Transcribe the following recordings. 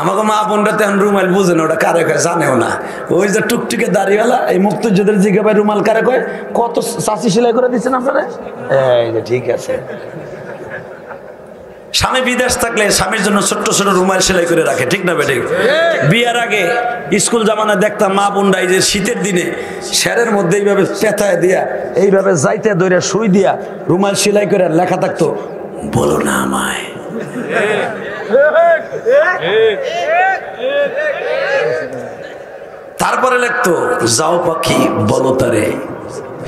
আমাকে মা বোনরা তেমন রুমাল বুঝে না, ওটা কারে কয় জানেও না। ওই যে টুকটুকে দাড়িওয়ালা এই মুক্তিযোদ্ধার জিজ্ঞাসা ভাই রুমাল কারে কয়, কত চাষি সেলাই করে দিচ্ছেন আপনারা? এই যে ঠিক আছে। স্বামী বিদেশ থাকলে স্বামীর জন্য ছোট্ট ছোট রুমাল সেলাই করে রাখে, ঠিক না বেঠিক? বিয়ার আগে স্কুল জামানায় দেখতাম মা বোনরা এই যে শীতের দিনে স্যারের মধ্যে এইভাবে পেঁথায় দিয়া এইভাবে যাইতে দইরা সুই দিয়া রুমাল সেলাই করে লেখা থাকতো, বলো না আমায়। তারপরে লিখতো, যাও পাখি বলো তারে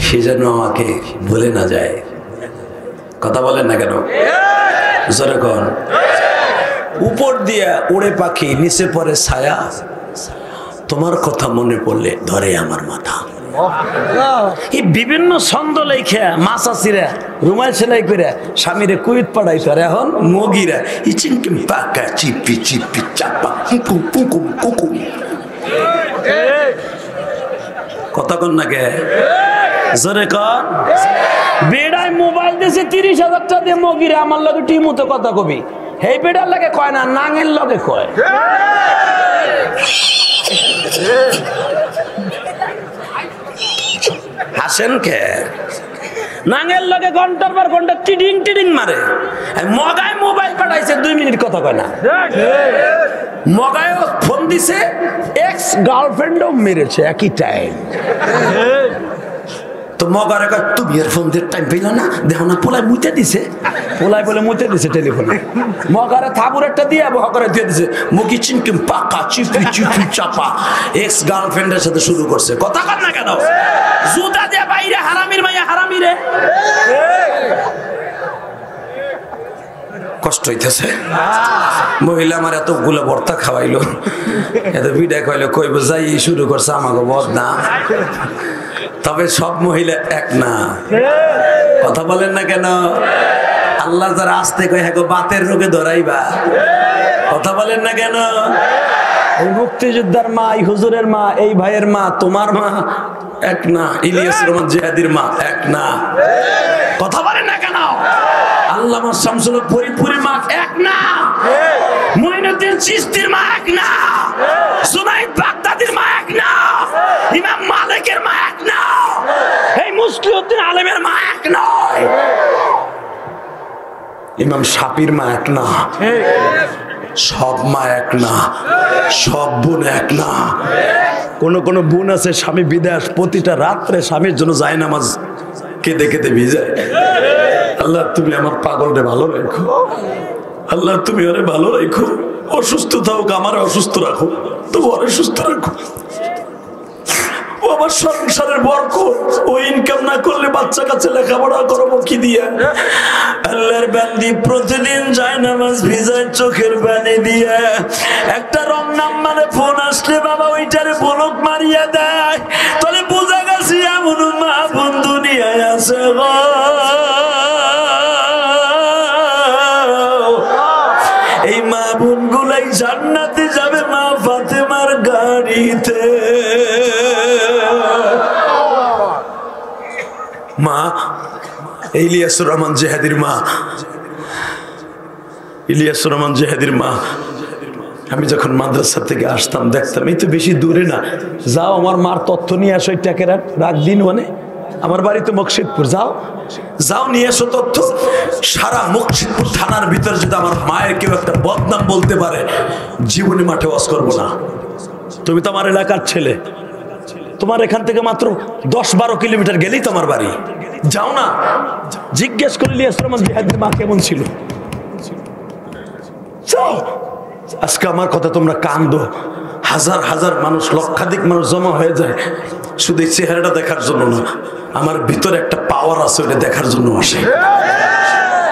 সে যেন আমাকে ভুলে না যায়। কথা বলেন না কেন? জোরে কোন। উপর দিয়া উড়ে পাখি, নিচে পড়ে ছায়া, তোমার কথা মনে পড়লে ধরে আমার মাথা। এই বিভিন্ন ছন্দ লেখা মাছাছিরা রুমাল সেলাই করে স্বামীরে কুইত পাঠাইতো। আর এখন মগিরা ইচিনকিম পাকা চিপি চিপি চাপা কুকুম কুকুম কুকুম। কথা কন না কে? জোরে কন। বেড়ায় মোবাইল দিয়েছে 30,000 টাকা দিয়ে, মগিরে আমার লগে টিমুতে কথা কবি, হেই বেড়ার লাগে কয় না, নাঙের লগে কয়। হাসেন কে? নাঙের লগে ঘন্টার পর ঘন্টা টিডিং টিডিং মারে। মগায় মোবাইল পাঠাইছে 2 মিনিট কথা কয় না। মগায় ফোন দিছে, এক্স গার্লফ্রেন্ডও মেরেছে একই টাইম। তো মগারে কয় তুমি এর ফোন দিয়ে টাইম পেল না, দেখো না পোলায় মুতে দিছে, পোলায় বলে মুতে দিছে টেলিফোনে। মগারে থাবুর একটা দিয়ে বহ করে দিয়ে দিছে, মুখি চিনকিম পাকা চিপি চিপি চাপা এক্স গার্লফ্রেন্ডের সাথে শুরু করছে। কথা কর না কেন? জুতা দিয়ে বাইরে হারামির মাইয়া হারামি রে। কষ্ট হইতেছে। মহিলা আমার এতগুলো ভর্তা খাওয়াইলো, এত বিদায় খাইলো, কইব যাই শুরু করছে আমাকে বদনাম। তবে সব মহিলা এক না। কথা বলেন না কেন? আল্লাহ যারা আসতে কয় হ্যাঁ বাতের রোগে ধরাইবা। কথা বলেন না কেন? এই মুক্তিযোদ্ধার মা, এই হুজুরের মা, এই ভাইয়ের মা, তোমার মা এক না। ইলিয়াস রহমান জিহাদির মা এক না। কথা বলেন না কেন? আল্লামা শামসুল ফরিদপুরের মা এক না। মুইনুদ্দিন চিশতির মা এক না। জুনাইদ বাগদাদির মা এক না। ইমাম মালিকের মা এক না। এই মুসলিউদ্দিন আলেমের মা এক নয়। ইমাম শাফির মা এক না। সব মা এক না, সব বোন এক না। কোন কোন বোন আছে স্বামী বিদেশ, প্রতিটা রাত্রে স্বামীর জন্য যায় নামাজ কেঁদে কেঁদে ভিজায়। আল্লাহ তুমি আমার পাগলরে ভালো রেখো, আল্লাহ তুমি ওরে ভালো রেখো। অসুস্থ থাকুক, আমার অসুস্থ রাখো, তবু ওরে সুস্থ রাখো। ও আমার সংসারের বরকত, ও ইনকাম না করলে বাচ্চা কাছে লেখাপড়া করবো কি দিয়া? আল্লাহর বান্দি প্রতিদিন যায় নামাজ ভিজায় চোখের পানি দিয়া। একটা রং নাম্বারে ফোন আসলে বাবা ওইটারে ব্লক মারিয়া দেয়। তাহলে বোঝা গেছে এমন মা বোন দুনিয়ায় আছে গো। এই মা বোন গুলাই জান্নাতে যাবে মা ফাতেমার গাড়িতে। মা ইলিয়াসুর রহমান জিহাদির মা, ইলিয়াসুর রহমান জিহাদির মা। আমি যখন মাদ্রাসা থেকে আসতাম দেখতাম এই তো বেশি দূরে না, যাও আমার মার তথ্য নিয়ে আসো, টাকে রাখ দিন। মানে আমার বাড়ি তো মকসিদপুর, যাও যাও নিয়ে আসো তথ্য। সারা মকসিদপুর থানার ভিতরে যদি আমার মায়ের কেউ একটা বদনাম বলতে পারে, জীবনে মাঠে ওয়াজ করবো না। তুমি তো আমার এলাকার ছেলে, তোমার এখান থেকে মাত্র 10-12 কিলোমিটার গেলেই তোমার বাড়ি, যাও না জিজ্ঞেস করে ইলিয়াস রহমান জিহাদির মা কেমন ছিল। যাও। আজকে আমার কথা তোমরা কান্দো, হাজার হাজার মানুষ, লক্ষাধিক মানুষ জমা হয়ে যায় শুধু এই চেহারাটা দেখার জন্য না, আমার ভিতরে একটা পাওয়ার আছে ওটা দেখার জন্য আসে।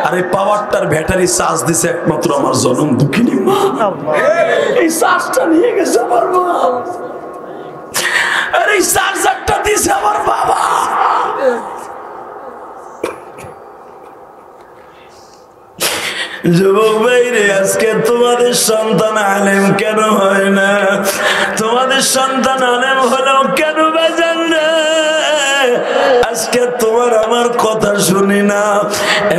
আর এই পাওয়ারটার ব্যাটারি চার্জ দিছে একমাত্র আমার জনম দুঃখিনী মা। এই চার্জটা নিয়ে গেছে আমার মা, আর এই চার্জারটা দিছে আমার বাবা। যুবক ভাইরে, আজকে তোমাদের সন্তান আলেম কেন হয় না? তোমাদের সন্তান আলেম হলেও কেন বাজান না? আজকে তোমার আমার কথা শুনে শুনি না,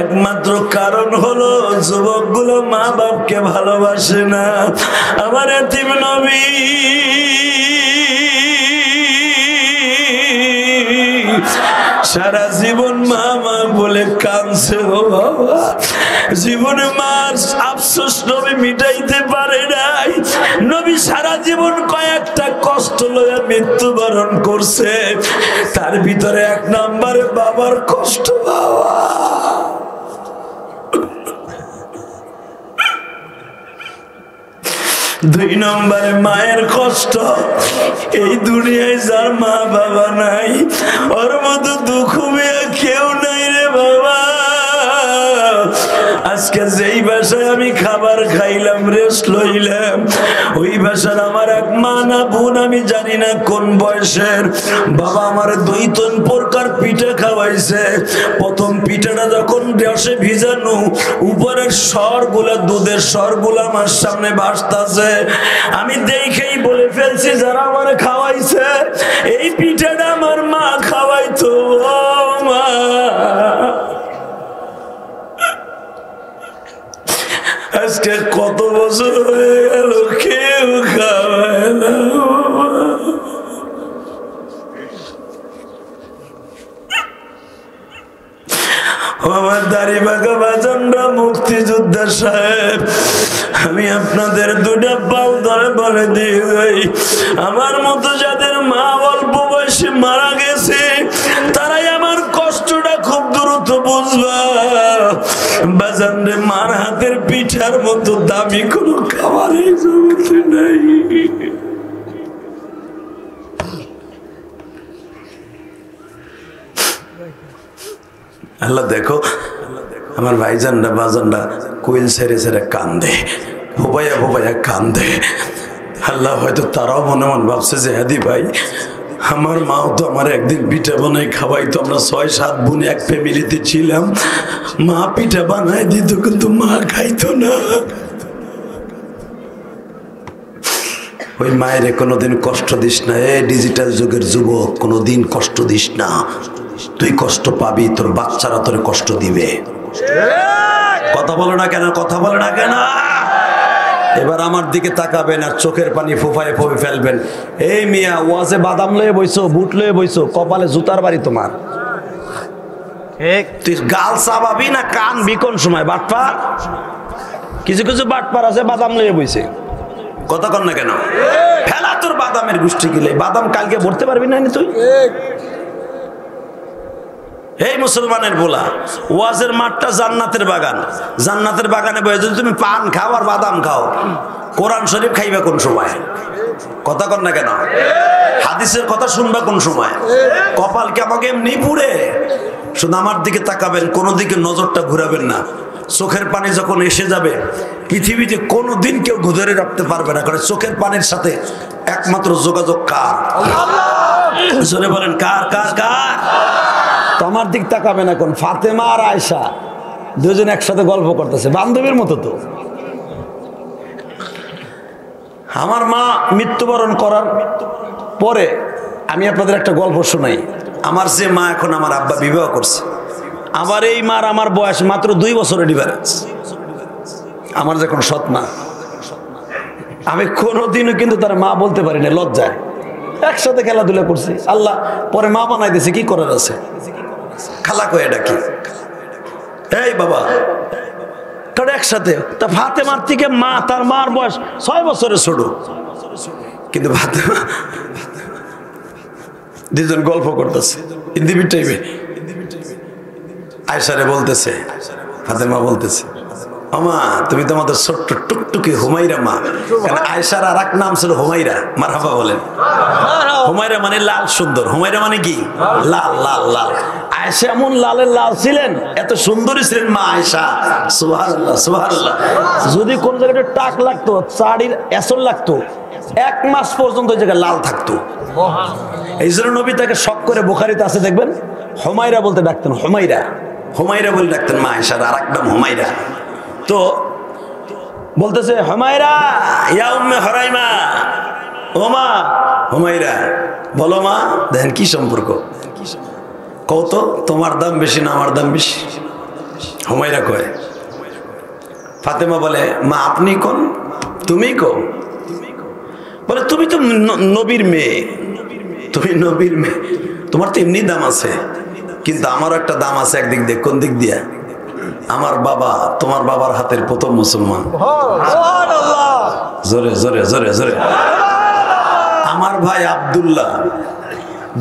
একমাত্র কারণ হলো যুবকগুলো মা বাপকে ভালোবাসে না। আমার এতিম নবী সারা জীবন মা মা বলে কাঁদছে ও বাবা। জীবনে মার আফসোস নবী মিটাইতে পারে নাই। নবী সারা জীবন কয়েকটা কষ্ট লইয়া মৃত্যুবরণ করছে, তার ভিতরে এক নম্বরে বাবার কষ্ট। বাবা দুই নম্বরে মায়ের কষ্ট। এই দুনিয়ায় যার মা বাবা নাই ওর মতো দুঃখ কেউ নাই রে বাবা। আজকে যেই বাসায় আমি খাবার খাইলাম, রেস্ট লইলাম, ওই বাসার আমার এক মা না বোন আমি জানি না কোন বয়সের বাবা আমার 2 প্রকার পিঠা খাওয়াইছে। প্রথম পিঠাটা যখন রসে ভিজানো, উপরের স্বরগুলা দুধের স্বরগুলা আমার সামনে ভাসতাছে। আমি দেখেই বলে ফেলছি যারা আমার খাওয়াইছে এই পিঠাটা আমার মা খাওয়াইতো। ও মা, আজকে কত বছর হয়ে গেল কেউ খাওয়ায় না। আমার দাড়ি বাঁকা বাজানরা মুক্তিযোদ্ধা সাহেব, আমি আপনাদের 2টা পাও ধরে বলে দিয়ে যাই, আমার মতো যাদের মা অল্প বয়সে মারা গেছে তারাই আমার কষ্টটা খুব দ্রুত বুঝবা। বাজানরে মার হাতের পিঠার মতো দামি কোনো খাবার এই জগতে নাই। আল্লাহ দেখো আমার ভাইজানরা বাজানরা কোয়েল ছেড়ে ছেড়ে কান্দে, হোবাইয়া হোবাইয়া কান্দে। আল্লাহ হয়তো তারাও মনে মন ভাবছে যে হাদি ভাই আমার মাও তো আমার একদিন পিঠা বানাই খাওয়াইতো, আমরা 6-7 বোন এক ফ্যামিলিতে ছিলাম, মা পিঠা বানাই দিত কিন্তু মা খাইতো না। ওই মায়ের কোনোদিন কষ্ট দিস না। এ ডিজিটাল যুগের যুবক, কোনোদিন কষ্ট দিস না। তুই কষ্ট পাবি, তোর বাচ্চারা তোর কষ্ট দিবে। কথা বলো না কেন? কথা বলো না কেন? এবার আমার দিকে তাকাবেন আর চোখের পানি ফুফায় ফুফে ফেলবেন। এই মিয়া, ওয়াজে বাদাম লয়ে বইছো, বুট লয়ে বইছো, কপালে জুতার বাড়ি তোমার। তুই গাল চাবাবি না কান বিকন সময়? বাটপার কিছু কিছু বাটপার আছে বাদাম লয়ে বইছে। কথা কর না কেন? ফেলা তোর বাদামের গোষ্ঠী গিলে। বাদাম কালকে ভরতে পারবি না তুই? এই মুসলমানের বলা, ওয়াজের মাঠটা জান্নাতের বাগান। জান্নাতের বাগানে বসে যদি তুমি পান খাও আর বাদাম খাও, কোরআন শরীফ খাইবা কোন সময়? কথা কর না কেন? হাদিসের কথা শুনবা কোন সময়? কপাল কি আমাকে এমনি পুড়ে? শুধু আমার দিকে তাকাবেন, কোনো দিকে নজরটা ঘুরাবেন না। চোখের পানি যখন এসে যাবে, পৃথিবীতে কোনোদিন কেউ ধরে রাখতে পারবে না, কারণ চোখের পানির সাথে একমাত্র যোগাযোগ কার? জোরে বলেন কার কার কার? তো আমার দিক তাকাবেন এখন। ফাতেমা আর আয়েশা দুজন একসাথে গল্প করতেছে, বান্ধবীর মতো। তো আমার মা মৃত্যুবরণ করার পরে আমি আপনাদের একটা গল্প শোনাই। আমার যে মা, এখন আমার আব্বা বিবাহ করছে, আমার এই মার আমার বয়স মাত্র 2 বছরের ডিফারেন্স। আমার যখন সৎ মা, আমি কোনোদিনও কিন্তু তার মা বলতে পারি না, লজ্জায়। একসাথে খেলাধুলা করছি, আল্লাহ পরে মা বানাই দিয়েছে, কি করার আছে? খালা কয়ে ডাকি, এই বাবা, কারণ একসাথে। তা ফাতেমার থেকে মা, তার মার বয়স 6 বছরের ছোট, কিন্তু ফাতেমা দুজন গল্প করতেছে ইন্দিবির টাইমে। আয়েশারে বলতেছে, ফাতেমা বলতেছে, আমা তুমি তো আমাদের ছোট্ট টুকটুকি হুমাইরা মা। কারণ আয়েশার আর এক নাম ছিল হুমাইরা। মারহাবা বলেন। হুমাইরা মানে লাল সুন্দর, হুমাইরা মানে কি? লাল লাল লাল। আয়েশা এমন লালের লাল ছিলেন, এত সুন্দরী ছিলেন মা আয়েশা। সুবহানাল্লাহ সুবহানাল্লাহ। যদি কোন জায়গায় টাক লাগতো, চাড়ির এসর লাগতো, 1 মাস পর্যন্ত ওই জায়গায় লাল থাকতো। এই জন্য নবী তাকে শখ করে, বুখারীতে আছে দেখবেন, হুমাইরা বলতে ডাকতেন। হুমাইরা, হুমাইরা বলে ডাকতেন মা আয়েশার আর এক নাম হুমাইরা। তো বলতেছে, হুমাইরা ইয়া উম্মে হরাইমা, ও মা হুমাইরা, বলো মা। দেখেন কি সম্পর্ক, কত তোমার দাম বেশি না আমার দাম বেশি? হুমায়রা কয়। ফাতেমা বলে মা আপনি কোন, তুমি কো? বলে তুমি তো নবীর মেয়ে, তুমি নবীর মেয়ে, তোমার তো এমনি দাম আছে, কিন্তু আমারও একটা দাম আছে একদিক দিয়ে। কোন দিক দিয়ে? আমার বাবা তোমার বাবার হাতের প্রথম মুসলমান। জোরে জোরে জোরে জোরে। আমার ভাই আব্দুল্লাহ,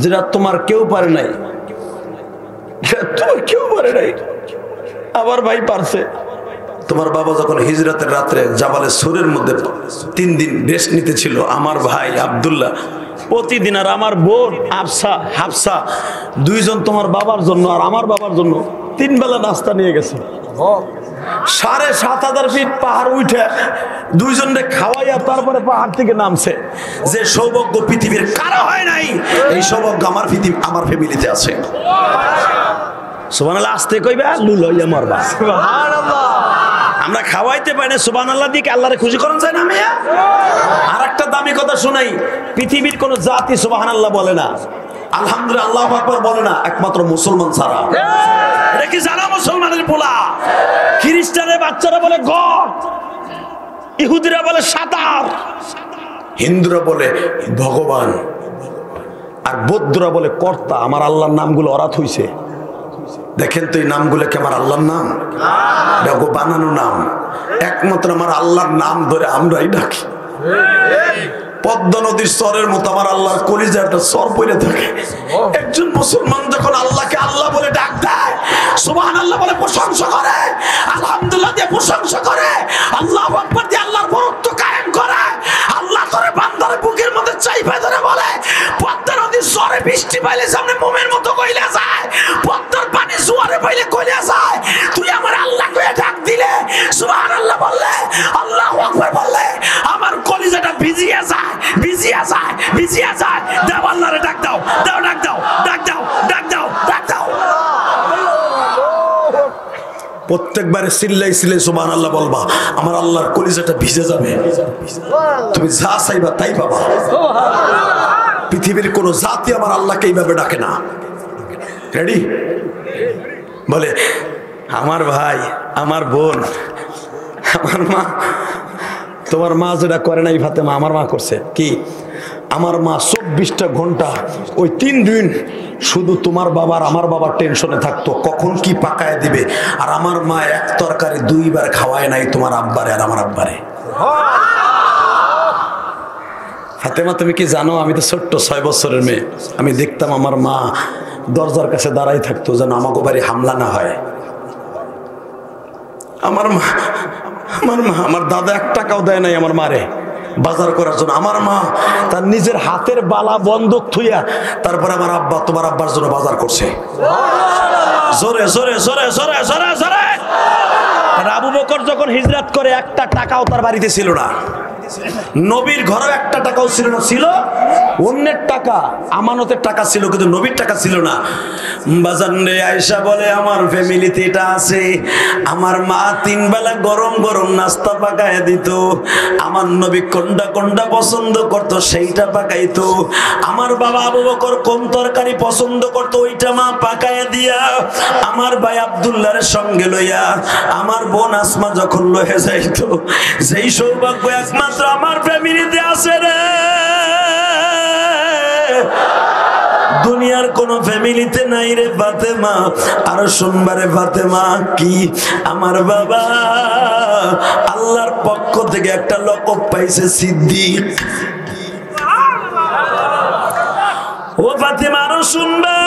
যেটা তোমার কেউ পারে নাই, তোমার কেউ পারে নাই, আমার ভাই পারছে। তোমার বাবা যখন হিজরতের রাত্রে জাবালে সুরের মধ্যে 3 দিন রেস্ট নিতে ছিল, আমার ভাই আব্দুল্লাহ প্রতিদিন, আর আমার বোন হাফসা, 2 জন তোমার বাবার জন্য আর আমার বাবার জন্য 3 বেলা নাস্তা নিয়ে গেছে। 7,500 ফিট পাহাড় উঠে 2 জনকে খাওয়াইয়া তারপরে পাহাড় থেকে নামছে। যে সৌভাগ্য পৃথিবীর কারো হয় নাই, এই সৌভাগ্য আমার ফ্যামিলিতে আছে। সুবহানাল্লাহ আসতে কইবা, লুলইয়া মারবা। সুবহানাল্লাহ। আমরা খাওয়াইতে পারি না, সুবহানাল্লাহ দিকে আল্লাহরে খুশি করেন যায় না মিয়া? আর একটা দামি কথা শোনাই, পৃথিবীর কোন জাতি সুবহানাল্লাহ বলে না, আলহামদুলিল্লাহ আল্লাহু আকবার বলে না, একমাত্র মুসলমান ছাড়া। এটা কি জানা? মুসলমানের পোলা। খ্রিস্টানের বাচ্চারা বলে গড, ইহুদিরা বলে সাতার, হিন্দুরা বলে ভগবান, আর বৌদ্ধরা বলে কর্তা। আমার আল্লাহর নামগুলো অরাত হইছে। দেখেন তো এই নামগুলো কি আমার আল্লাহর নাম? দেখো বানানো নাম। একমাত্র আমার আল্লাহর নাম ধরে আমরাই ডাকি। পদ্মা নদীর স্বরের মতো আমার আল্লাহর কলিজার একটা স্বর পড়ে থাকে। একজন মুসলমান যখন আল্লাহকে আল্লাহ বলে ডাক দেয়, সুবহানাল্লাহ বলে প্রশংসা করে, আলহামদুলিল্লাহ দিয়ে প্রশংসা করে, আল্লাহু আকবার দিয়ে আল্লাহর বরত্ব কায়েম করে, আল্লাহ করে বান্দার বুকের মধ্যে চাইপা ধরে বলে, পদ্মা নদীর স্বরে বৃষ্টি পাইলে সামনে মোমের মতো কইলা যায়, পদ্মার পানি জোয়ারে পাইলে কইলা যায়। তুই আমার আল্লাহ কইয়া ডাক দিলে, সুবহানাল্লাহ বললে, আল্লাহু আকবার বললে, আমার কলিজাটা ভিজিয়া যায়, ভিজিয়া যায়, ভিজিয়া যায়। দাও আল্লাহরে ডাক দাও, দাও ডাক দাও, ডাক দাও, ডাক দাও, ডাক দাও। প্রত্যেকবারে সিল্লাই সিল্লাই সুবহানাল্লাহ বলবা, আমার আল্লাহর কলিজাটা ভিজে যাবে। তুমি যা চাইবা তাই পাবা। পৃথিবীর কোন জাতি আমার আল্লাহকে এইভাবে ডাকে না। রেডি? বলে আমার ভাই, আমার বোন, আমার মা। তোমার মা যেটা করে নাই ফাতেমা, আমার মা করছে। কি? আমার মা 24টা ঘন্টা ওই 3 দিন শুধু তোমার বাবার আমার বাবার টেনশনে থাকতো, কখন কি পাকায় দিবে। আর আমার মা এক তরকারি 2 বার খাওয়ায় নাই তোমার আব্বারে আর আমার আব্বারে। ফাতেমা তুমি কি জানো, আমি তো ছোট্ট 6 বছরের মেয়ে, আমি দেখতাম আমার মা দরজার কাছে দাঁড়াই থাকতো যেন আমাকে বাড়ি হামলা না হয়। আমার মা, আমার দাদা 1 টাকাও দেয় নাই আমার মারে বাজার করার জন্য। আমার মা তার নিজের হাতের বালা বন্দুক থুইয়া তারপরে আমার আব্বা তোমার আব্বার জন্য বাজার করছে। জোরে জোরে জোরে জোরে জোরে জোরে। আবু বকর যখন হিজরত করে 1টা টাকাও তার বাড়িতে ছিল না। নবীর ঘরে 1টা টাকাও ছিল না, ছিল অন্যের টাকা, আমানতের টাকা ছিল, কিন্তু নবীর টাকা ছিল না। বাজান রে, আয়েশা বলে আমার ফ্যামিলিতে এটা আছে। আমার মা 3 বেলা গরম গরম নাস্তা পাকায় দিত। আমার নবী কোনটা কোনটা পছন্দ করতো সেইটা পাকাইতো। আমার বাবা আবু বকর কোন তরকারি পছন্দ করতো ওইটা মা পাকায় দিয়া আমার ভাই আব্দুল্লাহর সঙ্গে লইয়া আমার বোন আসমা যখন লয়ে যাইতো। যেই সৌভাগ্য একমাত্র আমার ফ্যামিলিতে আছে রে, দুনিয়ার কোন ফ্যামিলিতে নাই রে ফাতেমা। আরো শুনবারে ফাতেমা, কি আমার বাবা আল্লাহর পক্ষ থেকে একটা লকব পাইছে, সিদ্দিক। ও ফাতেমা আরো শুনবা,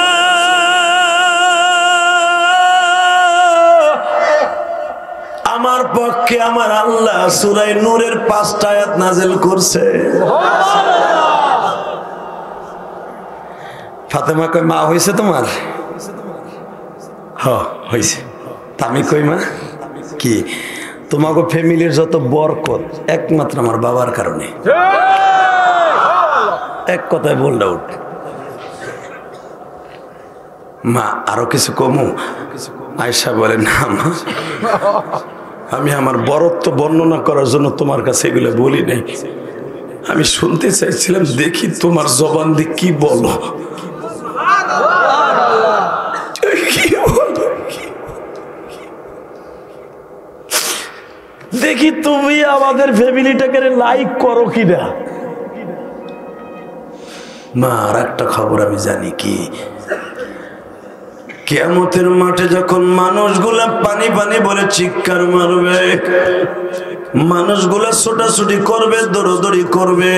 আমার পক্ষে আমার আল্লাহ সূরা নূরের 5টা আয়াত নাযিল করছে। ফাতেমা কই মা হইছে তোমার? হ্যাঁ হইছে। আমি কই মা কি তোমাকে ফ্যামিলির যত বরকত একমাত্র আমার বাবার কারণে। এক কথায় বোল্ড আউট। মা আরো কিছু কমু? আয়েশা বলে না মা, আমি আমার বরত্ব বর্ণনা করার জন্য তোমার কাছে এগুলো বলি নাই। আমি শুনতে চাইছিলাম দেখি তোমার জবান দিয়ে কি বলো। দেখি তুমি আমাদের ফ্যামিলিটাকে লাইক করো কিনা। মা আর একটা খবর আমি জানি কি, কিয়ামতের মাঠে যখন মানুষগুলা পানি পানি বলে চিৎকার মারবে, মানুষগুলা ছোটাছুটি করবে, দৌড়দৌড়ি করবে,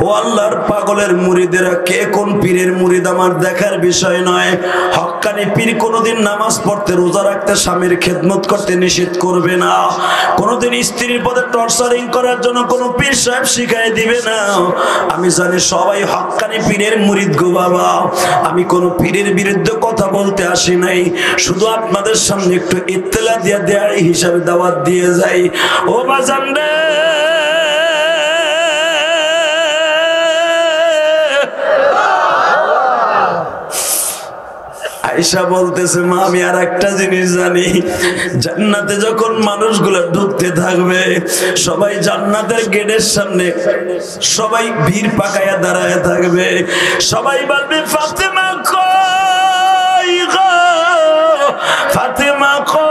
ও আল্লাহর পাগলের মুরিদেরা কে কোন পীরের মুরিদ আমার দেখার বিষয় নয়। হক্কানি পীর কোনোদিন নামাজ পড়তে, রোজা রাখতে, স্বামীর খেদমত করতে নিষেধ করবে না। কোনোদিন স্ত্রীর পদে টর্চারিং করার জন্য কোনো পীর সাহেব শিখাই দিবে না। আমি জানি সবাই হক্কানি পীরের মুরিদ গো বাবা। আমি কোনো পীরের বিরুদ্ধে কথা বলতে আসি নাই, শুধু আপনাদের সামনে একটু ইত্তেলা দিয়ে দেয় হিসাবে দাওয়াত দিয়ে যাই। ও বাজান রে, আয়েশা বলতেছে মা আমি আর একটা জিনিস জানি, জান্নাতে যখন মানুষগুলো ঢুকতে থাকবে, সবাই জান্নাতের গেটের সামনে সবাই ভিড় পাকায়া দাঁড়ায় থাকবে, সবাই বলবে ফাতেমা কই গো, ফাতেমা কই।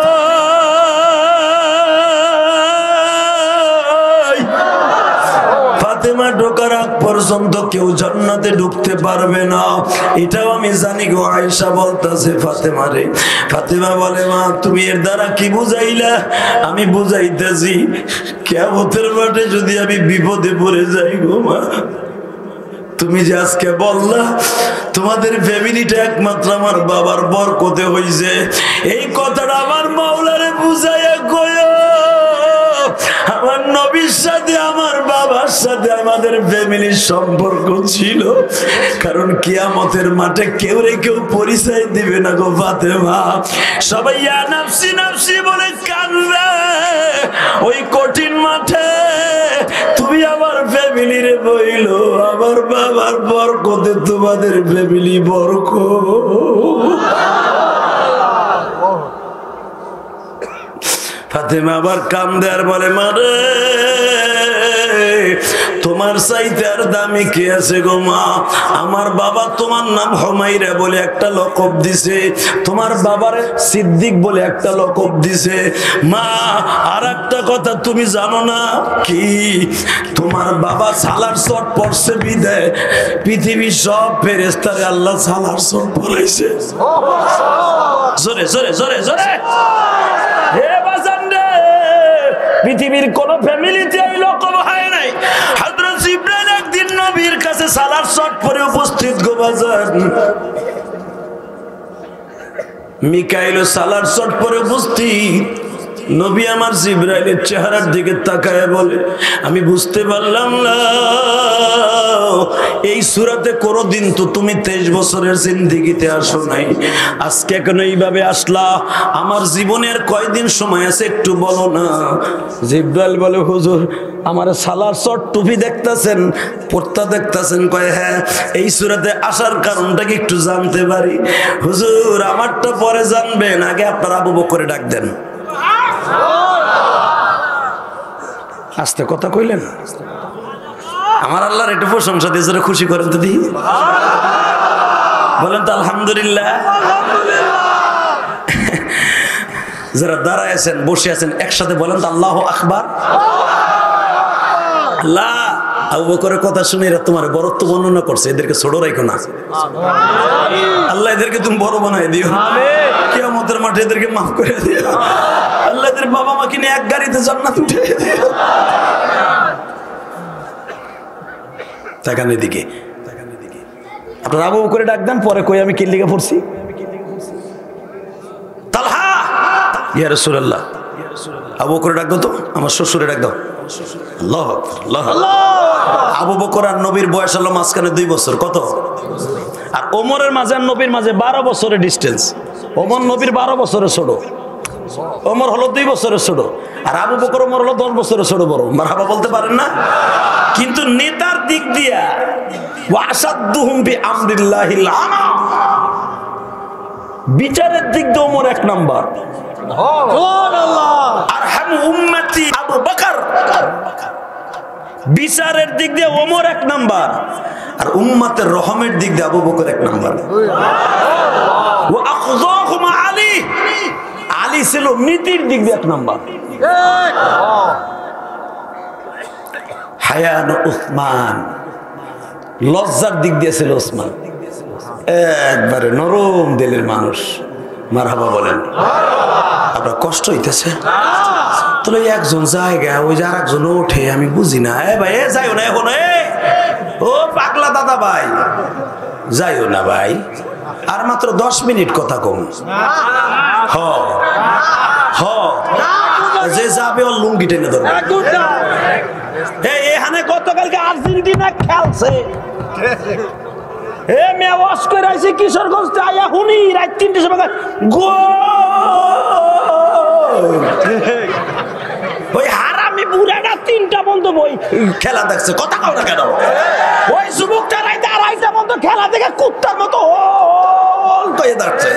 ফাতেমা ঢোকার আগ পর্যন্ত কেউ জান্নাতে ঢুকতে পারবে না, এটাও আমি জানি গো। আয়েশা বলতেছে ফাতেমা রে, ফাতেমা বলে মা তুমি এর দ্বারা কি বুঝাইলা? আমি বুঝাইতেছি কিয়ামতের মাঠে যদি আমি বিপদে পড়ে যাই গো মা, তুমি যে আজকে বললা তোমাদের ফ্যামিলিটা একমাত্র আমার বাবার বরকতে হইছে, এই কথাটা আমার মাওলারে বুঝাইয়া কইও। আমার নবীর সাথে আমার বাবার সাথে আমাদের ফ্যামিলির সম্পর্ক ছিল, কারণ কিয়ামতের মাঠে কেউ রে কেউ পরিচয় দিবে না গো ফাতেমা। সবাই ইয়া নাফসি নাফসি বলে কাঁদবে ওই কঠিন মাঠে। তুমি আমার ফ্যামিলিরে বইলো আমার বাবার বরকতে তোমাদের ফ্যামিলি বরকত। ফাতেমা আবার কান্দে আর বলে মারে তোমার চাইতে আর দামি কে আছে গো মা? আমার বাবা তোমার নাম হুমায়রা বলে একটা লকব দিছে, তোমার বাবার সিদ্দিক বলে একটা লকব দিছে। মা আর একটা কথা তুমি জানো না কি? তোমার বাবা সালার শট পড়ছে বিদায় পৃথিবীর সব ফেরেশতারে আল্লাহ সালার শট পড়াইছে। জোরে জোরে জোরে জোরে। হে বাজান রে, পৃথিবীর কোন ফ্যামিলিতে এই লকব হয় নাই। হযরত জিবরাইল একদিন নবীর কাছে সালার শট পরে উপস্থিত গো বাজান। মিকাইল সালার শট পরে উপস্থিত। নবী আমার জিবরাইলের চেহারার দিকে তাকায় বলে আমি বুঝতে পারলাম না এই সূরাতে কোনদিন তো তুমি 23 বছরের জিন্দেগিতে আসো নাই, আজকে কেন এইভাবে আসলা? আমার জীবনের কয়দিন সময় আছে একটু বলো না। জিবরাইল বলে হুজুর আমার সালার শট টুপি দেখতেছেন, পর্দা দেখতেছেন? কয় হ্যাঁ। এই সূরাতে আসার কারণটা কি একটু জানতে পারি? হুজুর আমারটা পরে জানবেন, আগে আপনার আবু বকরে ডাক দেন। আস্তে কথা কইলেন, আমার আল্লাহর একটু প্রশংসা দিয়ে যারা খুশি করেন তো দিই, বলেন তো আলহামদুলিল্লাহ। যারা দাঁড়ায় আছেন বসে আছেন একসাথে বলেন তো আল্লাহু আকবার। আল্লাহ আবু বকরের কথা শুনে এরা তোমার বরত্ব বর্ণনা করছে, এদেরকে ছোট রাখো না। আল্লাহ এদেরকে তুমি বড় বানাই দিও, কিয়ামতের মাঠে এদেরকে মাফ করে দিও। আল্লাহ এদের বাবা মাকে নিয়ে এক গাড়িতে জান্নাত উঠে দিও। তাকান এদিকে, আপনার আবু বকরে ডাক দেন, পরে কই আমি কিল লিখে পড়ছি। তালহা ইয়া রাসূলুল্লাহ, আবু বকরে ডাক দাও তো, আমার শ্বশুরে ডাক দাও। আল্লাহু আকবার, আল্লাহু আকবার। আবু বকর আর নবীর বয়স হলো মাঝখানে 2 বছর। কত? আর ওমরের মাঝে আর নবীর মাঝে 12 বছরের ডিস্টেন্স। ওমর নবীর 12 বছরের ছোট, ওমর হলো 2 বছরের ছোট, আর আবু বকর ওমর হলো 10 বছরের ছোট বড়। মারহাবা বলতে পারেন না? কিন্তু নেতার দিক দিয়া ওয়াসাদুহুম বিআমরিল্লাহিল আমা, বিচারের দিক দিয়ে ওমর 1 নাম্বার। সুবহানাল্লাহ। আরহামু উম্মতি আবু বকর, বিচারের দিক দিয়ে ওমর 1 নাম্বার। আর উম্মতের রহমের দিক দিয়ে আবু বকর 1 নাম্বার। ওয়া আখযাহুম আলী, আলী ছিল নীতির দিক দিয়ে 1 নাম্বার। হায়ান উসমান, লজ্জার দিক দিয়ে ছিল ওসমান, একবারে নরম দিলের মানুষ। মারহাবা বলেন। আপনার কষ্ট হইতেছে? তাহলে একজন জায়গা ওই যে আরেকজন ওঠে, আমি বুঝি না। এ ভাই যাইও না এখন, ও পাগলা দাদা ভাই যাইও না ভাই, আর মাত্র 10 মিনিট কথা কম। হ হ যে যাবে ওর লুঙ্গি টেনে ধরবে। এখানে গতকালকে আর্জেন্টিনা খেলছে, কিশোরগঞ্জ আয়া হুনি রাত 3টের সময় ওই হারামি বুড়াটা 3টা বন্ধ বই খেলা দেখছে, কথা কও না কেন? ওই যুবকটা রাইতে 2:30টা বন্ধ খেলা দেখে কুত্তার মতো যাচ্ছে।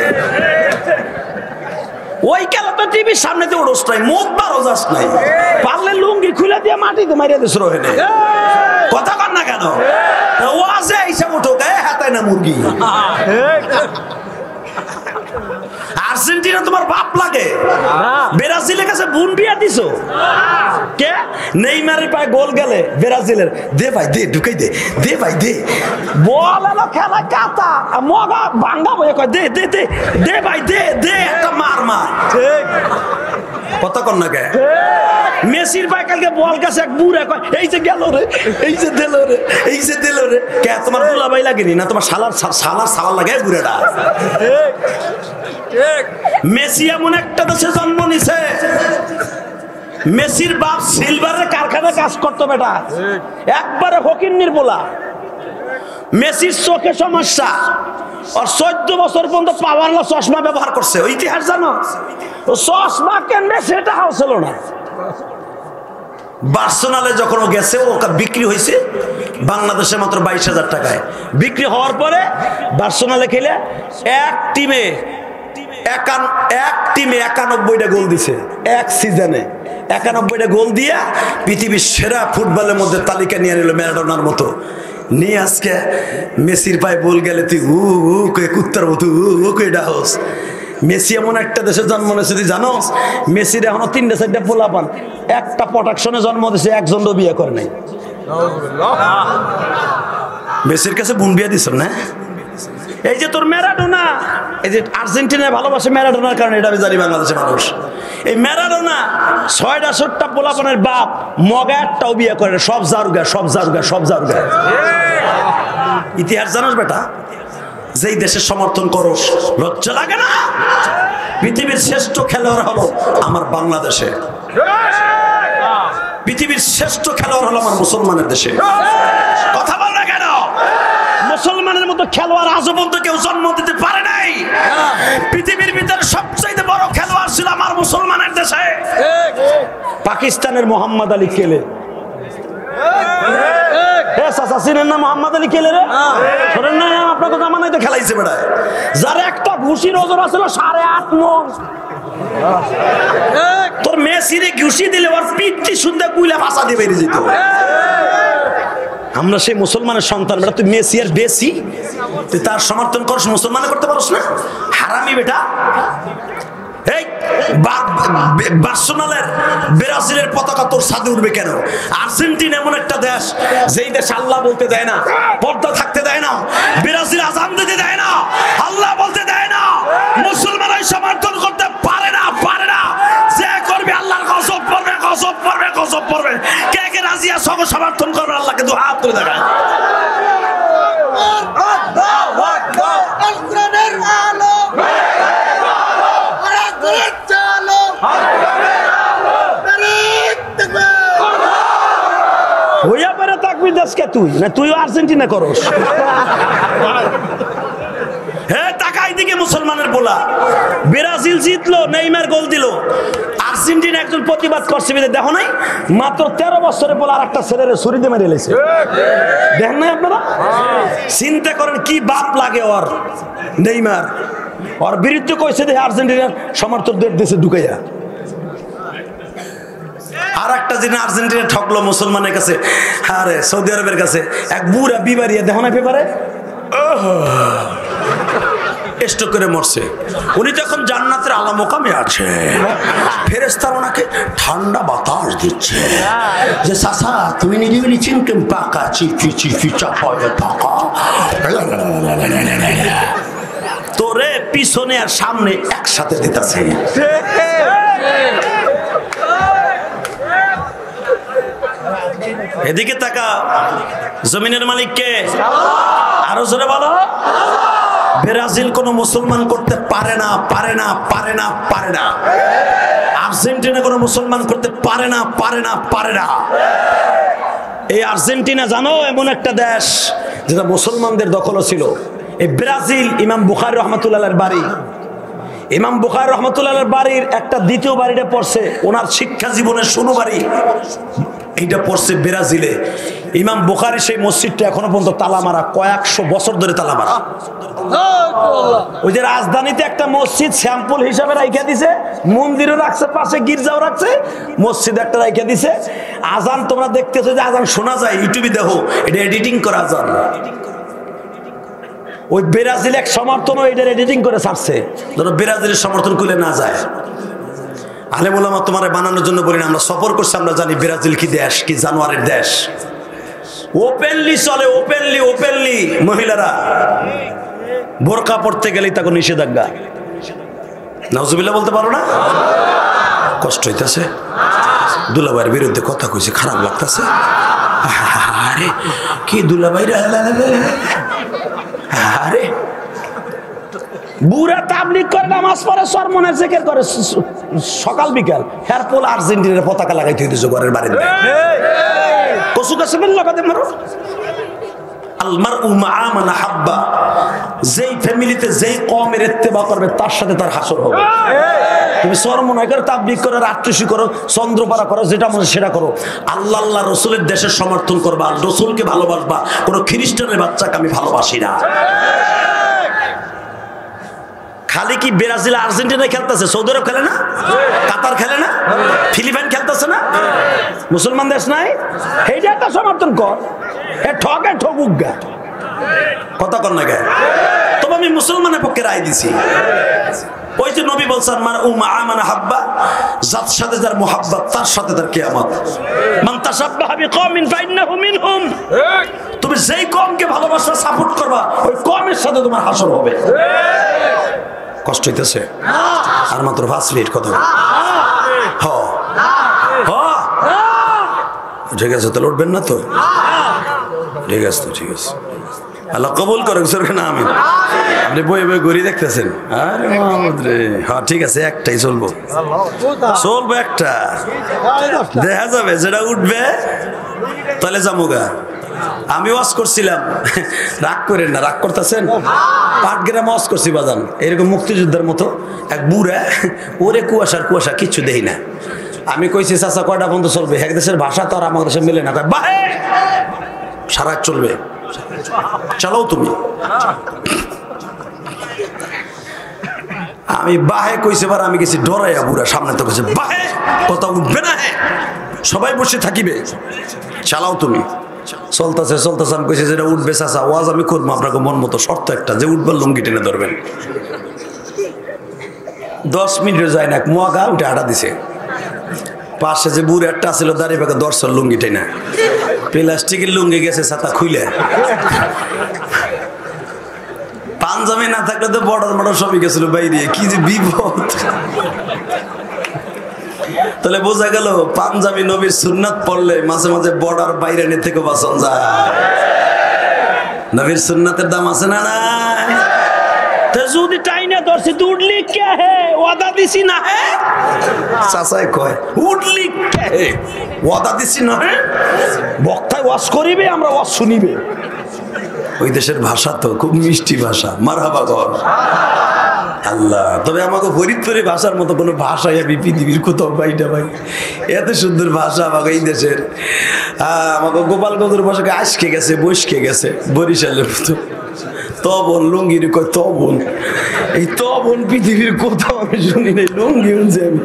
ওই খেলা তো টিভির সামনে দিয়ে ওড়স নাই, মুখ বারো যাস নাই, পারলে লুঙ্গি খুলে দিয়ে মাটিতে মারিয়া দিস রোহেনে। কথা কর না কেন? ও আছে এইসব উঠো গায়ে হাতায় না মুরগি। আর্জেন্টিনা তোমার বাপ লাগে? ব্রাজিলের কাছে বোন বিয়া দিছো কে? নেইমারের পায়ে গোল গেলে ব্রাজিলের, দে ভাই দে, ঢুকাই দে, দে ভাই দে, বল এলো খেলা কাতা মগা ভাঙ্গা বয়ে কয় দে দে দে, দে ভাই দে দে, একটা মার মার। ঠিক কথা কর না কে? মেসির পায়ে কালকে বল কাছে এক বুড়া কয় এই যে গেল রে, এই যে দিল রে, এই যে দিল রে। কে তোমার দুলাভাই লাগেনি না তোমার শালার শালার লাগে বুড়াটা? মেসি এমন একটা দেশে জন্ম নিছে, মেসির বাপ সিলভারের কারখানায় কাজ করতো বেটা, একবারে ফকিন্নির পোলা। মেসির চোখে সমস্যা, আর 14 বছর পর্যন্ত পাওয়ারলা চশমা ব্যবহার করছে। ওই ইতিহাস জানো? চশমা কেনবে সেটা হচ্ছিল না। বার্সেলোনায় যখন ও গেছে, ও বিক্রি হয়েছে বাংলাদেশে মাত্র 22,000 টাকায়। বিক্রি হওয়ার পরে বার্সেলোনায় খেলে এক টিমে 91টা গোল দিছে এক সিজনে। 91টা গোল দিয়ে পৃথিবীর সেরা ফুটবলের মধ্যে তালিকা নিয়ে নিল ম্যারাডোনার মতো। নিয়ে আজকে মেসির পায়ে বল গেলে তুই কুত্তার মতো ডাহস। মেসি এমন একটা দেশে জন্ম নিয়েছে তুই জানোস? মেসির এখনো 3-4টা পোলা পান, একটা প্রোটেকশনে জন্ম দিয়েছে, একজন বিয়ে করে নাই। মেসির কাছে বোন বিয়ে দিছ না? এই যে তোর ম্যারাডোনা, এই যে আর্জেন্টিনায় ভালোবাসে ম্যারাডোনার কারণে, এটা আমি জানি বাংলাদেশের মানুষ। এই ম্যারাডোনা 6টা পোলাপনের বাপ, মগা একটাও বিয়ে করে, সব জারুগা, সব জারুগা, সব জারুগা। ইতিহাস জানোস বেটা? যেই দেশের সমর্থন করস লজ্জা লাগে না? পৃথিবীর শ্রেষ্ঠ খেলোয়াড় হলো আমার বাংলাদেশে, পৃথিবীর শ্রেষ্ঠ খেলোয়াড় হলো আমার মুসলমানের দেশে। কথা বল না কেন? মুসলমানের মতো খেলোয়াড় আজও পর্যন্ত কেউ জন্ম দিতে পারে নাই। পৃথিবীর ভিতরে সবচেয়ে বড় খেলোয়াড় ছিল আমার মুসলমানের দেশে। পাকিস্তানের মোহাম্মদ আলী কেলে, মোহাম্মদ আলী খেলে রে, আপনাকে জামানাইতে খেলাইছে বেটা, যার একটা ঘুষির ওজন আছিল 8.5 মণ। তোর মেসিরে ঘুষি দিলে ওর পিঠটি শুনতে কুইলা ভাষা দিয়ে বেরিয়ে যেত। আমরা সেই মুসলমানের সন্তান বেটা, তুই মেসি আর বেশি তুই তার সমর্থন করস, মুসলমান করতে পারস না? হারামি বেটা। এই বার্সেলোনার ব্রাজিলের পতাকা তোর ছাদে উঠবে কেন? আর্জেন্টিনা এমন একটা দেশ যেই দেশ আল্লাহ বলতে দেয় না, পর্দা থাকতে দেয় না, ব্রাজিল আজান দিতে দেয় না, আল্লাহ বলতে দেয় না, মুসলমানরা সমর্থন করতে পারে না, পারে না। যে করবে আল্লাহর গজব পড়বে, গজব পড়বে, গজব পড়বে। কে কে রাজি আছে সমর্থন করবে? আল্লাহকে দু হাত করে দেখায়। হইয়া পারে থাকবি দেশকে তুই না, তুইও আর্জেন্টিনা করস। হ্যাঁ তাকাই দিকে মুসলমানের বলা, ব্রাজিল জিতলো, নেইমার গোল দিল, আর্জেন্টিনা একজন প্রতিবাদ করছে, দেখো নাই? মাত্র 13 বছরে বলা আর একটা ছেলেরে ছুরি দিয়ে মেরে লেছে। দেখেন নাই আপনারা? চিন্তা করেন কি বাপ লাগে ওর। নেইমার ওর বিরুদ্ধে কইছে যে আর্জেন্টিনার সমর্থকদের দেশে ঢুকাইয়া। আর একটা দিন আর্জেন্টিনা ঠকলো মুসলমানের কাছে, আরে সৌদি আরবের কাছে, এক বুড়া বিবারিয়া দেখো না পেপারে স্ট্রোক করে মরছে। উনি তো এখন জান্নাতের আলা মোকামে আছে, ফেরেশতারা ওনাকে ঠান্ডা বাতাস দিচ্ছে যে চাচা তুমি নিজে চিনকেন পাকা চিপি চিপি চাপায় পাকা, তোরে পিছনে আর সামনে একসাথে দিতেছে। এদিকে তাকা, জমিনের মালিক কে? আরো জোরে বলো। ব্রাজিল কোন মুসলমান করতে পারে না, পারে না, পারে না, পারে না। আর্জেন্টিনা কোন মুসলমান করতে পারে না, পারে না, পারে না। এই আর্জেন্টিনা জানো এমন একটা দেশ যেটা মুসলমানদের দখলও ছিল। এই ব্রাজিল ইমাম বুখারী রহমাতুল্লাহর বাড়ি, ইমাম বুখারী রহমাতুল্লাহর বাড়ির একটা দ্বিতীয় বাড়িটা পড়ছে ওনার শিক্ষা জীবনের শুরু বাড়ি, এইটা পড়ছে ব্রাজিলে। ইমাম বুখারী সেই মসজিদটা এখনো পর্যন্ত তালা মারা, কয়েকশো বছর ধরে তালা মারা। ওই যে রাজধানীতে একটা মসজিদ স্যাম্পল হিসাবে রাইখা দিছে, মন্দিরও রাখছে, পাশে গির্জাও রাখছে, মসজিদ একটা রাইখা দিছে। আজান তোমরা দেখতেছো যে আজান শোনা যায়, ইউটিউবে দেখো, এটা এডিটিং করা আজান। ওই ব্রাজিল এক সমর্থনও এটার এডিটিং করে ছাড়ছে, ধরো ব্রাজিলের সমর্থন করলে না যায়। আলেম ওলামা তোমারে বানানোর জন্য বলি না, আমরা সফর করছি, আমরা জানি ব্রাজিল কি দেশ, কি জানোয়ারের দেশ। ওপেনলি চলে, ওপেনলি ওপেনলি মহিলারা বোরকা পড়তে গেলেই তাকে নিষেধাজ্ঞা। নাউজুবিল্লাহ বলতে পারো না? কষ্ট হইতেছে, দুলাভাইয়ের বিরুদ্ধে কথা কইছে, খারাপ লাগতেছে। আরে কি দুলাভাইরা, আরে বুড়া তাবলিগ করে, নামাজ পড়ে, সরমনের জিকির করে সকাল বিকাল, এরপর আর্জেন্টিনার পতাকা লাগাইতে হইতেছে ঘরের বাড়িতে। কসু কাসবেন লাগাতে মারো। আলমারউ মাআ মান আহাব্বা, যেই ফ্যামিলিতে যেই কওমের ইত্তেবা করবে তার সাথে তার হাসর হবে। তুমি সরমনাই করে, তাবলিগ করো, রাত্রিশি করো, চন্দ্রপাড়া করো, যেটা মনে সেটা করো, আল্লাহ আল্লাহ রসুলের দেশের সমর্থন করবা, রসুলকে ভালোবাসবা। কোনো খ্রিস্টানের বাচ্চাকে আমি ভালোবাসি না। খালি কি ব্রাজিল আর্জেন্টিনা খেলতেছে, সৌদি আরব খেলে না, কাতার খেলে না, ফিলিপাইন খেলতেছে না? মুসলমান দেশ নাই, এইটা একটা সমর্থন কর। এ ঠকে ঠকুক গা, কথা কর না গে। তবে আমি মুসলমানের পক্ষে রায় দিছি। ওই যে নবী বলছেন মারউ মাআ মান আহাব্বা, যার সাথে যার মুহাব্বত তার সাথে তার কিয়ামত। মান তাশাব্বাহা বিকওমিন ফাইন্নাহু মিনহুম, তুমি যেই কওমকে ভালোবাসা সাপোর্ট করবা ওই কওমের সাথে তোমার হাসর হবে। কষ্ট হইতেছে আর মাত্র 5 মিনিট কথা। ঠিক আছে, তাহলে উঠবেন না তো? ঠিক আছে, তো ঠিক আছে, আল্লাহ কবুল করুক সরকার না। আমি আপনি বই বই ঘুরি দেখতেছেন, আরে মাহমুদ রে। হ্যাঁ ঠিক আছে, একটাই চলবো, চলবো একটা, দেখা যাবে যেটা উঠবে তাহলে যামুগা। আমি ওয়াজ করছিলাম, রাগ করেন না, রাগ করতেছেন, 5 গ্রাম ওয়াজ করছি বাজান, এরকম মুক্তিযুদ্ধের মতো। এক বুড়া, ওরে কুয়াশার কুয়াশা, কিচ্ছু দেই না। আমি কইছি চাচা কয়টা পর্যন্ত চলবে? এক দেশের ভাষা তো আর আমার দেশে মিলে না। সারা চলবে, চালাও তুমি। আমি বাহে কইছে, বার আমি গেছি ডরাইয়া, বুড়া সামনে তো কইছে বাহে, কথা উঠবে না, সবাই বসে থাকিবে, চালাও তুমি। চলতেছে চলতেছে, আমি কইছি যেটা উঠবে চাচা ওয়াজ আমি করবো আপনাকে মন মতো, শর্ত একটা, যে উঠবার লুঙ্গি টেনে ধরবেন। 10 মিনিট যায় না, মোয়াগা উঠে আটা দিছে। পাশে যে বুড়ে একটা ছিল দাঁড়িয়ে পাকে দর্শন লুঙ্গি টেনে, প্লাস্টিকের লুঙ্গি গেছে ছাতা খুইলে। পাঞ্জাবি না থাকলে তো বর্ডার মর্ডার সবই গেছিল বাইরে, কি যে বিপদ। তাহলে বোঝা গেল পাঞ্জাবি নবীর সুন্নাত পড়লে মাঝে মাঝে বর্ডার বাইরে থেকে বাঁচন যায়। নবীর সুন্নাতের দাম আছে না? না যদি টাইনে ধরছি তো উঠলি কে হে, ওয়াদা দিছি না হে, চাচাই কয় উঠলি কে হে, ওয়াদা দিছি না হে। বক্তায় ওয়াজ করিবে, আমরা ওয়াজ শুনিবে। ওই দেশের ভাষা তো খুব মিষ্টি ভাষা, মারহাবা কর আল্লাহ। তবে আমাকে ফরিদপুরের ভাষার মতো কোনো ভাষা আমি পৃথিবীর কোথাও পাইটা ভাই, এত সুন্দর ভাষা আমাকে এই দেশের। আমাকে গোপালগঞ্জের ভাষাকে আজকে গেছে, বসকে গেছে, বরিশালের মতো তবন লুঙ্গির কয় তবন, এই তবন পৃথিবীর কোথাও আমি শুনি নাই, লুঙ্গি শুনছি আমি,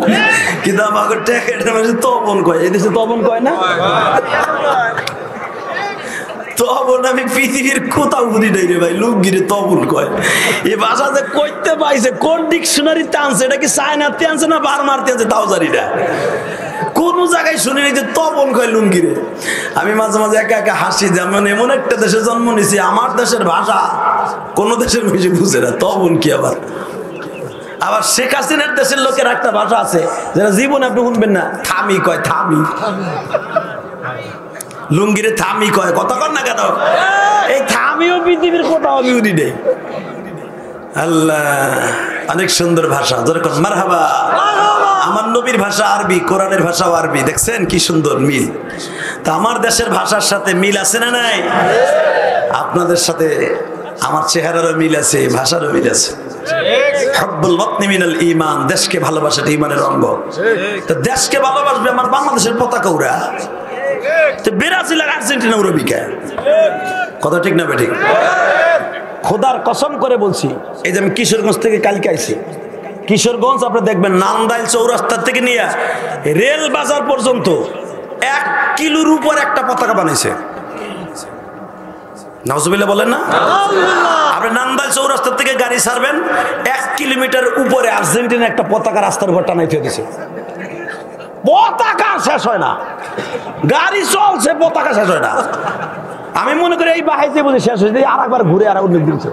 কিন্তু আমাকে ট্যাকেটের মাঝে তবন কয়, এদেশে তবন কয় না, তবন আমি পৃথিবীর কোথাও বুঝি নাই রে ভাই, লুঙ্গিরে তবন কয়। এই ভাষা যে কইতে পাইছে, কোন ডিকশনারিতে আনছে, এটা কি চায়নাতে আনছে না বার্মাতে আনছে তাও জানি না, কোন জায়গায় শুনি নাই যে তবন কয় লুঙ্গিরে। আমি মাঝে মাঝে একা একা হাসি, যেমন এমন একটা দেশে জন্ম নিয়েছি, আমার দেশের ভাষা কোন দেশের বেশি বুঝে না, তবন কি আবার। আবার শেখ হাসিনার দেশের লোকের একটা ভাষা আছে যেটা জীবনে আপনি শুনবেন না, থামি কয়, থামি, লুঙ্গিরে থামি কয়, কথা কর না কেন, এই থামিও পৃথিবীর কোথাও আমি উনি নেই। আল্লাহ, অনেক সুন্দর ভাষা, যেরকম মারহাবা। আমার নবীর ভাষা আরবি, কোরআনের ভাষাও আরবি, দেখছেন কি সুন্দর মিল। তা আমার দেশের ভাষার সাথে মিল আছে না নাই? আপনাদের সাথে আমার চেহারারও মিল আছে, ভাষারও মিল আছে। হব্বুল ওয়াতনি মিনাল ঈমান, দেশকে ভালোবাসাটা ঈমানের অঙ্গ। তো দেশকে ভালোবাসবে আমার বাংলাদেশের পতাকা উড়া, তো ব্রাজিল আর আর্জেন্টিনা উড়বি কে? কথা ঠিক না বেঠিক? খোদার কসম করে বলছি, এই যে আমি কিশোরগঞ্জ থেকে কালকে আইছি, কিশোরগঞ্জ আপনি দেখবেন নান্দাইল চৌরাস্তা থেকে নিয়ে রেল বাজার পর্যন্ত 1 কিলোর উপর একটা পতাকা বানাইছে। নাউজুবিল্লাহ বলেন না? আপনি নান্দাইল চৌরাস্তা থেকে গাড়ি ছাড়বেন, 1 কিলোমিটার উপরে আর্জেন্টিনা একটা পতাকা রাস্তার উপর টানাইতে দিয়েছে। পতাকা শেষ হয় না, গাড়ি চলছে, পতাকা শেষ হয় না। আমি মনে করি এই বাহাইতে বুঝে শেষ হয়েছে, আর একবার ঘুরে আর অন্য দিচ্ছে।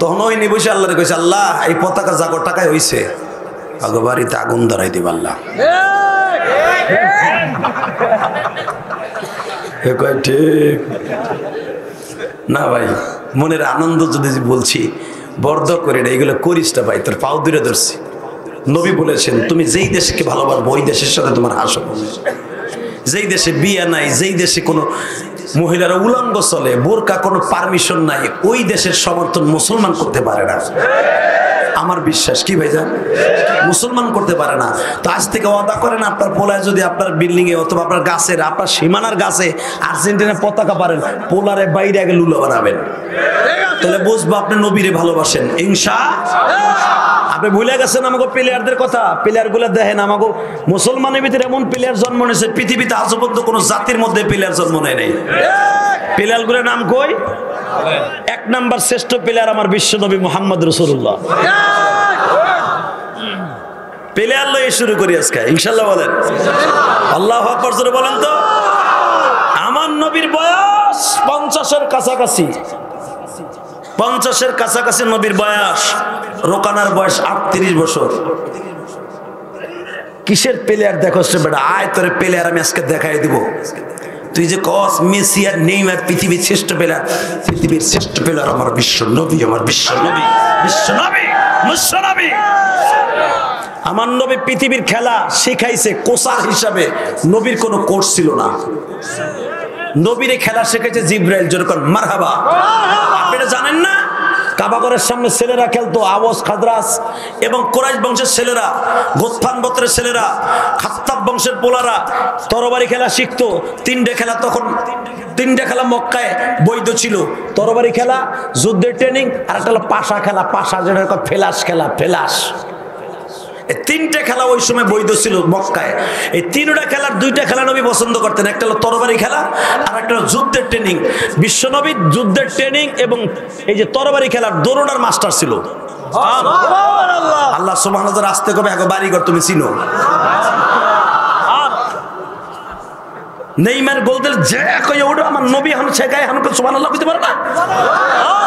তখন ওই নিয়ে বসে আল্লাহরে কইছে, আল্লাহ এই পতাকা জাগর টাকায় হইছে, আগে বাড়িতে আগুন ধরাই দিব আল্লাহ। ঠিক না ভাই? মনের আনন্দ যদি বলছি বর্ধ করে না, এগুলো করিসটা ভাই, তোর পাও দূরে ধরছি। নবী বলেছেন, তুমি যেই দেশকে ভালোবাসবো ওই দেশের সাথে তোমার হাসো। যেই দেশে বিয়ে নাই, যেই দেশে কোনো মহিলারা উলঙ্গ চলে, বোরকা কোনো পারমিশন নাই, ওই দেশের সমর্থন মুসলমান করতে পারে না। আমার বিশ্বাস, কি ভাইজান, মুসলমান করতে পারে না। তো আজ থেকে ওয়াদা করেন, আপনার পোলায় যদি আপনার বিল্ডিং এ অথবা আপনার গাছের, আপনার সীমানার গাছে আর্জেন্টিনা পতাকা পারেন, পোলারে বাইরে আগে লুলো বানাবেন, তাহলে বুঝবো আপনি নবীরে ভালোবাসেন। ইনশাআল্লাহ। আপনি ভুলে গেছেন আমাকে প্লেয়ারদের কথা, প্লেয়ার গুলো দেখেন, আমাকে মুসলমানের ভিতরে এমন প্লেয়ার জন্ম নিয়েছে, পৃথিবীতে আজ পর্যন্ত কোন জাতির মধ্যে প্লেয়ার জন্ম নেয় নাই। প্লেয়ার গুলোর নাম কই? 1 নাম্বার শ্রেষ্ঠ প্লেয়ার আমার বিশ্ব নবী মুহাম্মদ রাসূলুল্লাহ। প্লেয়ার লয়ে শুরু করি আজকে ইনশাআল্লাহ, বলেন আল্লাহু আকবার জোরে বলেন তো। আমার নবীর বয়স 50-এর কাছাকাছি, 50-এর কাছাকাছি নবীর বয়স। রোকানার বয়স 38 বছর। কিসের প্লেয়ার দেখো বেটা, আয় তোর প্লেয়ার আমি আজকে দেখাই দিব। তুই যে কস মেসি আর নেইমার পৃথিবীর শ্রেষ্ঠ প্লেয়ার, পৃথিবীর শ্রেষ্ঠ প্লেয়ার আমার বিশ্ব নবী, আমার বিশ্ব নবী, বিশ্ব নবী, বিশ্ব নবী। আমার নবী পৃথিবীর খেলা শিখাইছে কোচার হিসাবে, নবীর কোনো কোর্স ছিল না। নবীরে খেলা শিখাইছে জিব্রাইল, যেরকম মারহাবা। আপনারা জানেন না, কাবাগরের সামনে ছেলেরা খেলতো, আওস, খাজরাজ এবং কুরাইশ বংশের ছেলেরা, গোতফান গোত্রের ছেলেরা, খাত্তাব বংশের পোলারা তরবারি খেলা শিখতো। 3টে খেলা, তখন 3টে খেলা মক্কায় বৈধ ছিল। তরবারি খেলা, যুদ্ধের ট্রেনিং, আর একটা হলো পাশা খেলা, পাশা যেটা ফেলাস খেলা, ফেলাস। এই 3টে খেলা ওই সময় বৈধ ছিল মক্কায়। এই 3টা খেলার 2টা খেলা নবী পছন্দ করতেন, একটা হলো তরবারি খেলা আর একটা হলো যুদ্ধের ট্রেনিং। বিশ্বনবী যুদ্ধের ট্রেনিং এবং এই যে তরবারি খেলার দোনোটার মাস্টার ছিল। আল্লাহ সুবহানাহু ওয়া তাআলা আস্তে কবে আগে বাড়িঘর তুমি চিনো। নেইমার গোল দিল, যে কইয়া ওটা আমার নবী এখন শেখায়, এখন সুবহানাল্লাহ কইতে পারে না,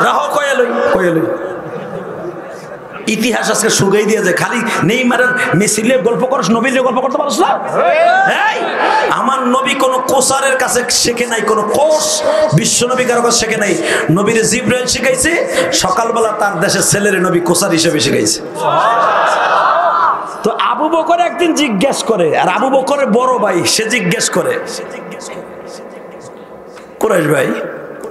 রাহ কইয়া লই, কইয়া লই। ইতিহাস আজকে শুকাই দিয়ে যায়, খালি নেইমারের মেসির গল্প করছ, নবীর গল্প করতে পারছ না। আমার নবী কোন কোচারের কাছে শেখে নাই, কোন কোচ বিশ্ব নবী কারো কাছে শেখে নাই। নবীরে জিব্রাইল শিখাইছে, সকালবেলা তার দেশের ছেলেরে নবী কোচার হিসেবে শিখাইছে। তো আবু বকর একদিন জিজ্ঞেস করে, আর আবু বকরের বড় ভাই সে জিজ্ঞেস করে, কুরাইশ ভাই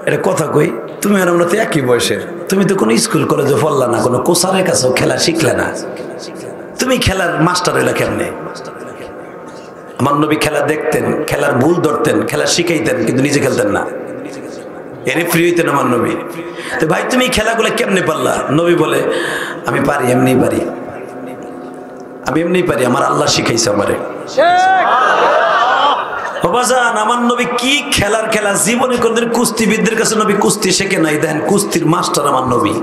এটা কথা কই, তুমি আর আমরা তো একই বয়সের, তুমি তো কোনো স্কুল কলেজে পড়লা না, কোনো কোচারের কাছেও খেলা শিখলে না, তুমি খেলার মাস্টার হইলা কেমনে? আমার নবী খেলা দেখতেন, খেলার ভুল ধরতেন, খেলা শিখাইতেন, কিন্তু নিজে খেলতেন না। এর ফ্রি হইতেন আমার নবী। তো ভাই তুমি এই খেলাগুলো কেমনে পারলা? নবী বলে আমি পারি, এমনি পারি, আমি এমনি পারি, আমার আল্লাহ শিখাইছে আমারে। বাবাজান আমার নবী কি খেলার খেলা, জীবনে কোনদিন কুস্তিবিদদের কাছে নবী কুস্তি শেখে নাই, দেন কুস্তির মাস্টার আমার নবী।